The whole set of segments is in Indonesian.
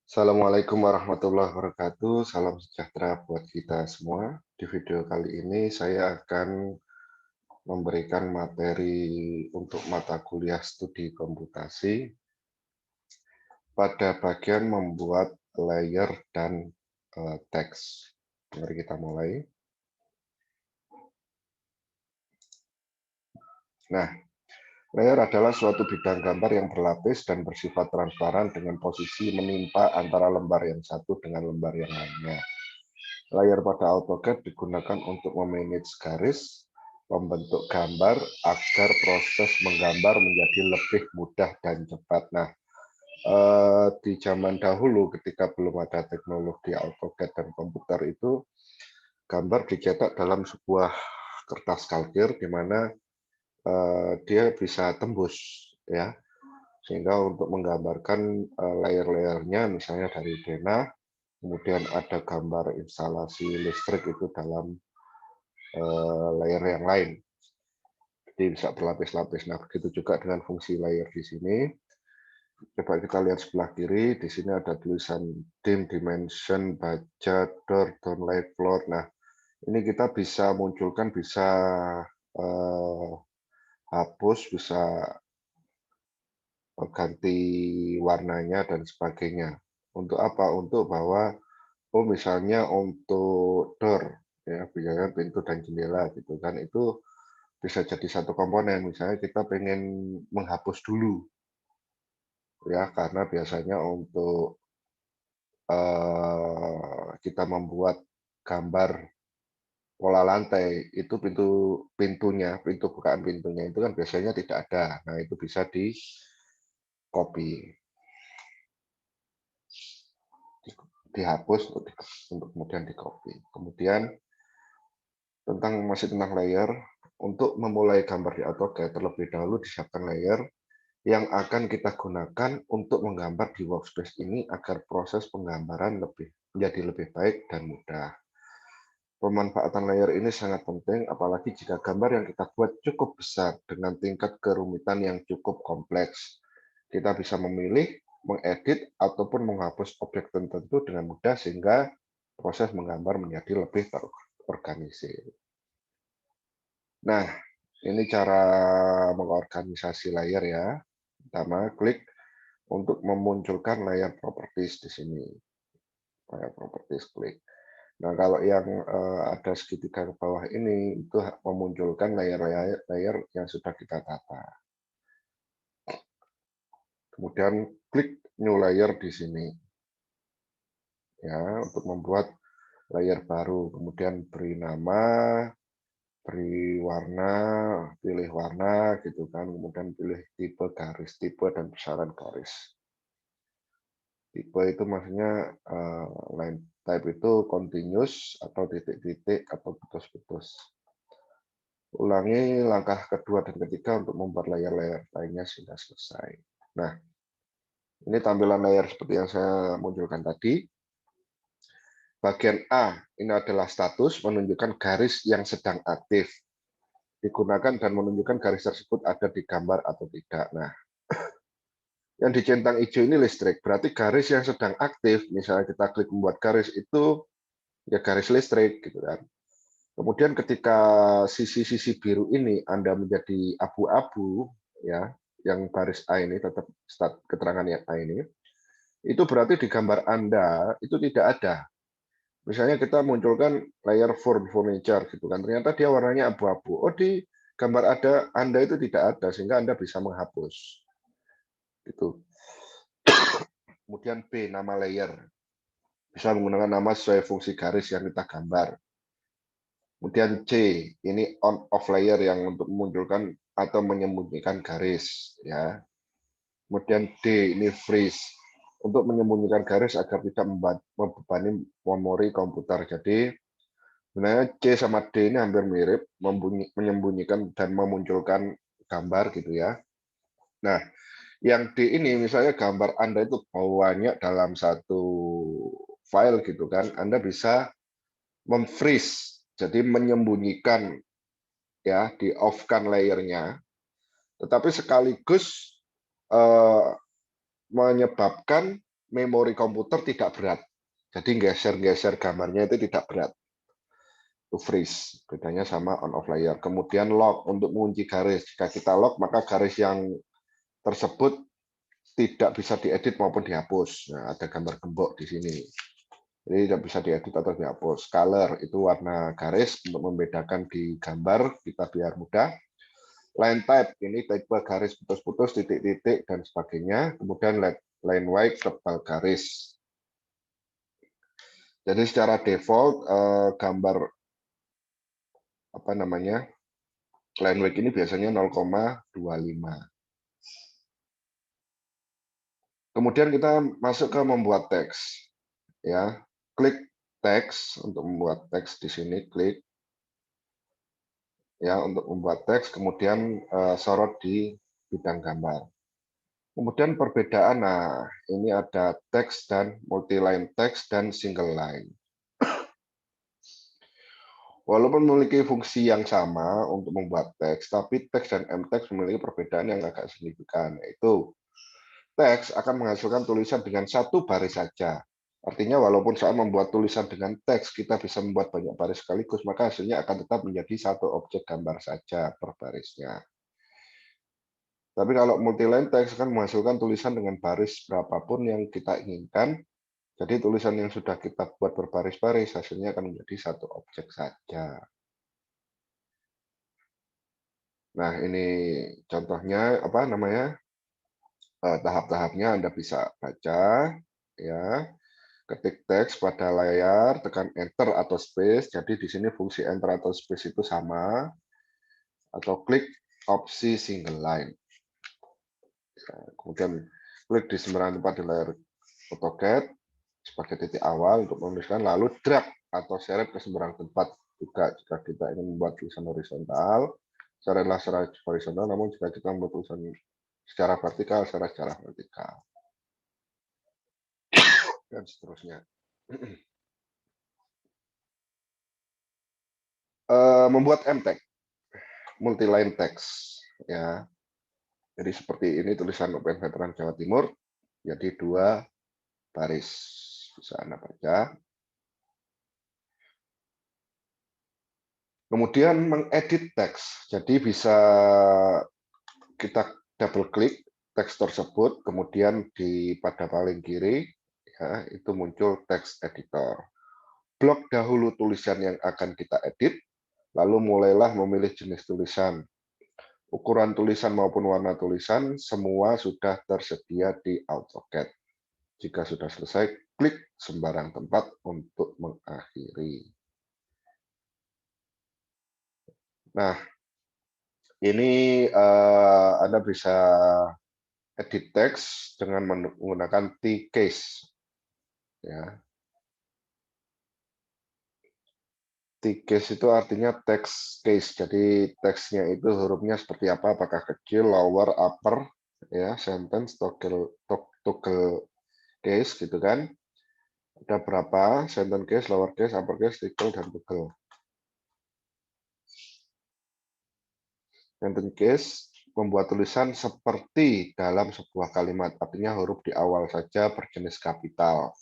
Assalamualaikum warahmatullahi wabarakatuh. Salam sejahtera buat kita semua. Di video kali ini saya akan memberikan materi untuk mata kuliah studi komputasi pada bagian membuat layer dan teks. Mari kita mulai. Nah, layer adalah suatu bidang gambar yang berlapis dan bersifat transparan dengan posisi menimpa antara lembar yang satu dengan lembar yang lainnya. Layer pada AutoCAD digunakan untuk memanage garis, membentuk gambar agar proses menggambar menjadi lebih mudah dan cepat. Nah, di zaman dahulu ketika belum ada teknologi AutoCAD dan komputer itu, gambar dicetak dalam sebuah kertas kalkir di mana dia bisa tembus, ya, sehingga untuk menggambarkan layer-layernya misalnya dari denah, kemudian ada gambar instalasi listrik itu dalam layer yang lain. Jadi bisa berlapis-lapis. Nah, begitu juga dengan fungsi layer di sini. Coba kita lihat sebelah kiri, di sini ada tulisan dim, dimension, baja, door, downlight, floor. Nah, ini kita bisa munculkan, bisa hapus, bisa ganti warnanya dan sebagainya. Untuk apa? Untuk bahwa, oh misalnya untuk door, ya, biasanya pintu dan jendela gitu kan, itu bisa jadi satu komponen. Misalnya kita pengen menghapus dulu, ya, karena biasanya untuk kita membuat gambar pola lantai itu pintu bukaan pintunya itu kan biasanya tidak ada. Nah, itu bisa di copy, dihapus untuk kemudian di copy. Kemudian masih tentang layer, untuk memulai gambar di AutoCAD terlebih dahulu disiapkan layer yang akan kita gunakan untuk menggambar di workspace ini agar proses penggambaran menjadi lebih baik dan mudah. Pemanfaatan layer ini sangat penting, apalagi jika gambar yang kita buat cukup besar dengan tingkat kerumitan yang cukup kompleks. Kita bisa memilih, mengedit, ataupun menghapus objek tertentu dengan mudah sehingga proses menggambar menjadi lebih terorganisir. Nah, ini cara mengorganisasi layer ya. Pertama, klik untuk memunculkan layer properties di sini. Layer properties, klik. Nah, kalau yang ada segitiga ke bawah ini, itu memunculkan layer-layer yang sudah kita tata. Kemudian klik new layer di sini. Ya, untuk membuat layer baru. Kemudian beri nama, beri warna, pilih warna gitu kan. Kemudian pilih tipe garis, tipe dan besaran garis. Tipe itu maksudnya line type itu continuous atau titik-titik atau putus-putus. Ulangi langkah kedua dan ketiga untuk membuat layer-layer lainnya sudah selesai. Nah, ini tampilan layer seperti yang saya munculkan tadi. Bagian A, ini adalah status menunjukkan garis yang sedang aktif. Digunakan dan menunjukkan garis tersebut ada di gambar atau tidak. Nah, yang dicentang hijau ini listrik. Berarti garis yang sedang aktif, misalnya kita klik membuat garis itu, ya garis listrik gitu kan. Kemudian ketika sisi-sisi biru ini Anda menjadi abu-abu, ya, yang baris A ini tetap keterangan yang A ini, itu berarti di gambar Anda itu tidak ada. Misalnya kita munculkan layer furniture gitu kan, ternyata dia warnanya abu-abu. Oh, di gambar Anda itu tidak ada, sehingga Anda bisa menghapus. Gitu. Kemudian B, nama layer. Bisa menggunakan nama sesuai fungsi garis yang kita gambar. Kemudian C, ini on off layer yang untuk memunculkan atau menyembunyikan garis, ya. Kemudian D, ini freeze untuk menyembunyikan garis agar tidak membebani memori komputer. Jadi sebenarnya C sama D ini hampir mirip, menyembunyikan dan memunculkan gambar gitu ya. Nah, yang D ini misalnya gambar Anda itu banyak dalam satu file gitu kan, Anda bisa memfreeze, jadi menyembunyikan, ya, di off-kan layernya, tetapi sekaligus menyebabkan memori komputer tidak berat. Jadi geser-geser gambarnya itu tidak berat. To freeze, bedanya sama on off layer. Kemudian lock untuk mengunci garis. Jika kita lock, maka garis yang tersebut tidak bisa diedit maupun dihapus. Nah, ada gambar gembok di sini. Jadi tidak bisa diedit atau dihapus. Color itu warna garis untuk membedakan di gambar kita biar mudah. Line type ini tipe garis putus-putus, titik-titik dan sebagainya. Kemudian line weight tebal garis. Jadi secara default gambar apa namanya line weight ini biasanya 0,25. Kemudian kita masuk ke membuat teks. Ya, klik teks untuk membuat teks di sini, klik ya untuk membuat teks, kemudian sorot di bidang gambar. Kemudian perbedaan, nah ini ada teks dan multi-line teks dan single line. Walaupun memiliki fungsi yang sama untuk membuat teks, tapi teks dan mTeX memiliki perbedaan yang agak signifikan, yaitu teks akan menghasilkan tulisan dengan satu baris saja. Artinya walaupun saat membuat tulisan dengan teks kita bisa membuat banyak baris sekaligus, maka hasilnya akan tetap menjadi satu objek gambar saja per barisnya. Tapi kalau multi-line text akan menghasilkan tulisan dengan baris berapapun yang kita inginkan. Jadi tulisan yang sudah kita buat berbaris-baris hasilnya akan menjadi satu objek saja. Nah, ini contohnya apa namanya? Tahap-tahapnya Anda bisa baca ya. Ketik teks pada layar, tekan enter atau space. Jadi di sini fungsi enter atau space itu sama. Atau klik opsi single line. Kemudian klik di sembarang tempat di layar AutoCAD sebagai titik awal untuk menuliskan, lalu drag atau seret ke sembarang tempat. Juga jika kita ingin membuat tulisan horizontal, seretlah secara horizontal, namun jika kita membuat tulisan secara vertikal, secara vertikal. Dan seterusnya. Membuat mTeX, multi-line text. Ya. Jadi seperti ini tulisan UPN Veteran Jawa Timur, jadi 2 baris. Bisa Anda baca. Kemudian mengedit teks. Jadi bisa kita double klik teks tersebut, kemudian pada paling kiri ya, itu muncul teks editor. Blok dahulu tulisan yang akan kita edit, lalu mulailah memilih jenis tulisan. Ukuran tulisan maupun warna tulisan semua sudah tersedia di AutoCAD. Jika sudah selesai, klik sembarang tempat untuk mengakhiri. Nah, ini Anda bisa edit teks dengan menggunakan T-case. Ya. T-case itu artinya text case. Jadi teksnya itu hurufnya seperti apa, apakah kecil, lower, upper, ya, sentence, toggle case gitu kan. Ada berapa sentence case, lower case, upper case, toggle dan toggle. Sentence case membuat tulisan seperti dalam sebuah kalimat, artinya huruf di awal saja berjenis kapital.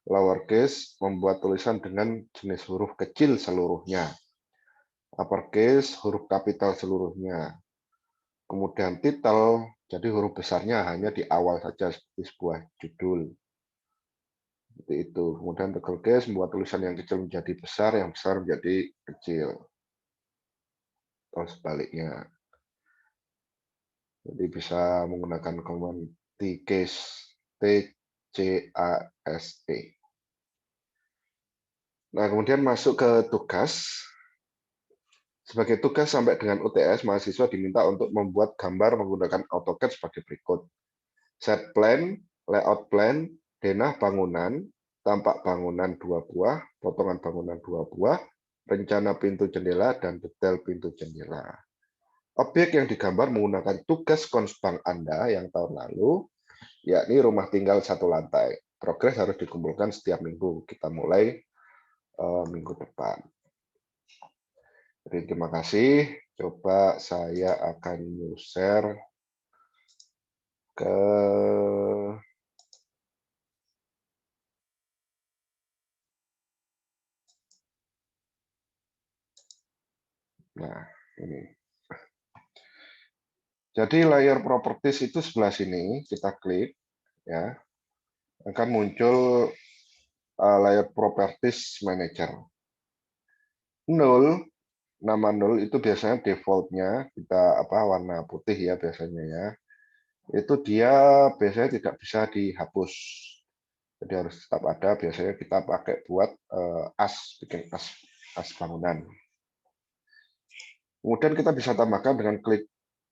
Lowercase membuat tulisan dengan jenis huruf kecil seluruhnya. Uppercase huruf kapital seluruhnya. Kemudian title, jadi huruf besarnya hanya di awal saja seperti sebuah judul. Seperti itu. Kemudian toggle case membuat tulisan yang kecil menjadi besar, yang besar menjadi kecil. Atau sebaliknya. Jadi bisa menggunakan command T-case, T-C-A-S-E. Nah, kemudian masuk ke tugas. Sebagai tugas sampai dengan UTS, mahasiswa diminta untuk membuat gambar menggunakan AutoCAD sebagai berikut. Set plan, layout plan, denah bangunan, tampak bangunan 2 buah, potongan bangunan 2 buah, rencana pintu jendela, dan detail pintu jendela. Objek yang digambar menggunakan tugas konspang Anda yang tahun lalu, yakni rumah tinggal 1 lantai. Progres harus dikumpulkan setiap minggu. Kita mulai minggu depan. Jadi terima kasih. Coba saya akan share ke Ini. Jadi layer properties itu sebelah sini, kita klik, ya, akan muncul layer properties manager. 0, nama 0 itu biasanya defaultnya kita warna putih ya biasanya ya. Itu dia biasanya tidak bisa dihapus. Jadi harus tetap ada, biasanya kita pakai buat bikin as bangunan. Kemudian kita bisa tambahkan dengan klik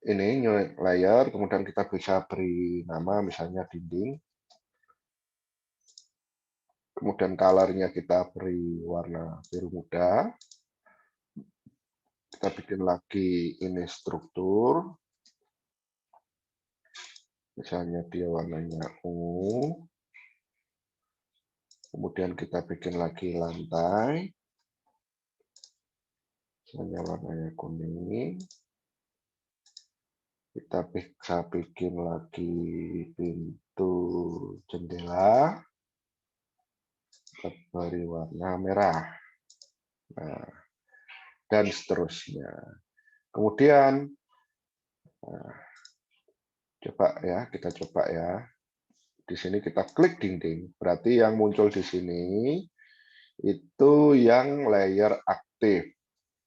ini, new layer, kemudian kita bisa beri nama misalnya dinding. Kemudian color-nya kita beri warna biru muda. Kita bikin lagi ini struktur. Misalnya dia warnanya ungu. Kemudian kita bikin lagi lantai. Misalnya warnanya kuning. Kita bisa bikin lagi pintu jendela. Kita beri warna merah. Nah, dan seterusnya. Kemudian, kita coba ya. Di sini kita klik dinding. Berarti yang muncul di sini itu yang layer aktif.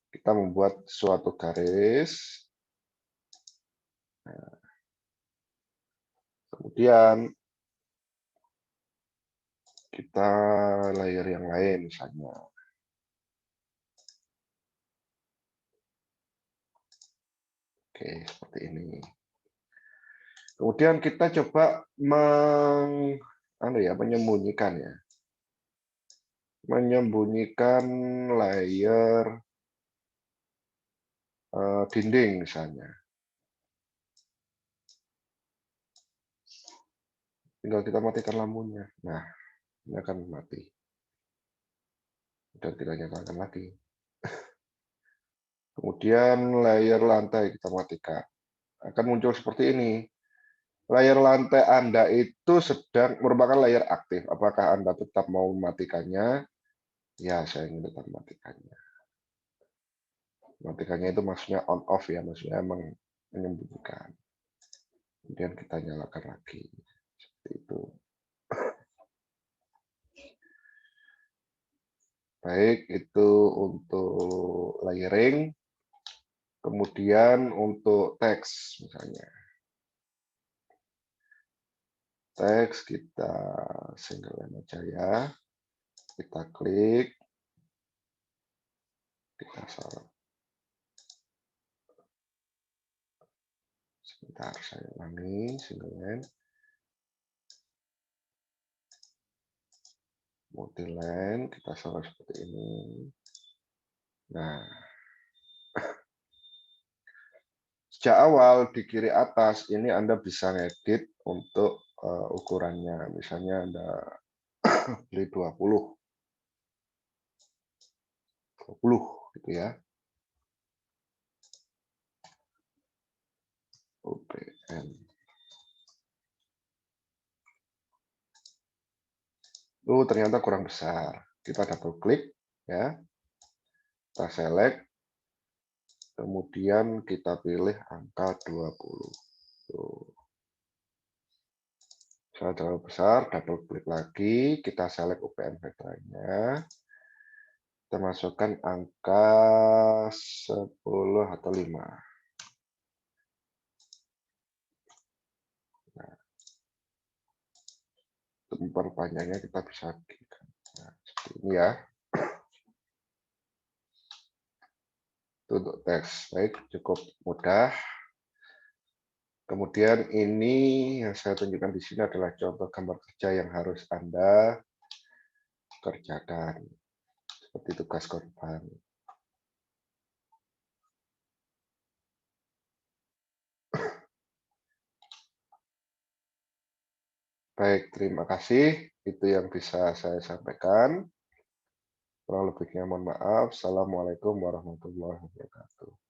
Kita membuat suatu garis. Nah, kemudian kita layer yang lain misalnya. Oke, seperti ini. Kemudian kita coba menyembunyikan ya. Menyembunyikan layer dinding misalnya. Tinggal kita matikan lampunya. Nah, ini akan mati. Dan kita nyalakan lagi. Kemudian layer lantai kita matikan. Akan muncul seperti ini. Layer lantai Anda itu sedang merupakan layer aktif. Apakah Anda tetap mau mematikannya? Ya, saya ingin tetap mematikannya. Mematikannya itu maksudnya on off ya, maksudnya emang menyembunyikan. Kemudian kita nyalakan lagi. Seperti itu. Baik, itu untuk layering. Kemudian untuk teks misalnya. Teks kita single line aja ya. Kita klik. Kita salah. Sebentar, saya ulangi single line. Multiline, kita salah seperti ini. Nah, sejak awal di kiri atas ini Anda bisa ngedit untuk ukurannya. Misalnya Anda beli 20 gitu ya. OPN. Ternyata kurang besar. Kita double klik ya. Kita select. Kemudian kita pilih angka 20. Saya terlalu besar, double klik lagi, kita select UPN vektornya. Kita masukkan angka 10 atau 5. Nah, untuk memperpanjangnya kita bisa nah, seperti ini ya. Itu untuk teks. Baik, cukup mudah. Kemudian ini yang saya tunjukkan di sini adalah contoh gambar kerja yang harus Anda kerjakan. Seperti tugas korban. Baik, terima kasih. Itu yang bisa saya sampaikan. Kurang lebihnya mohon maaf. Assalamualaikum warahmatullahi wabarakatuh.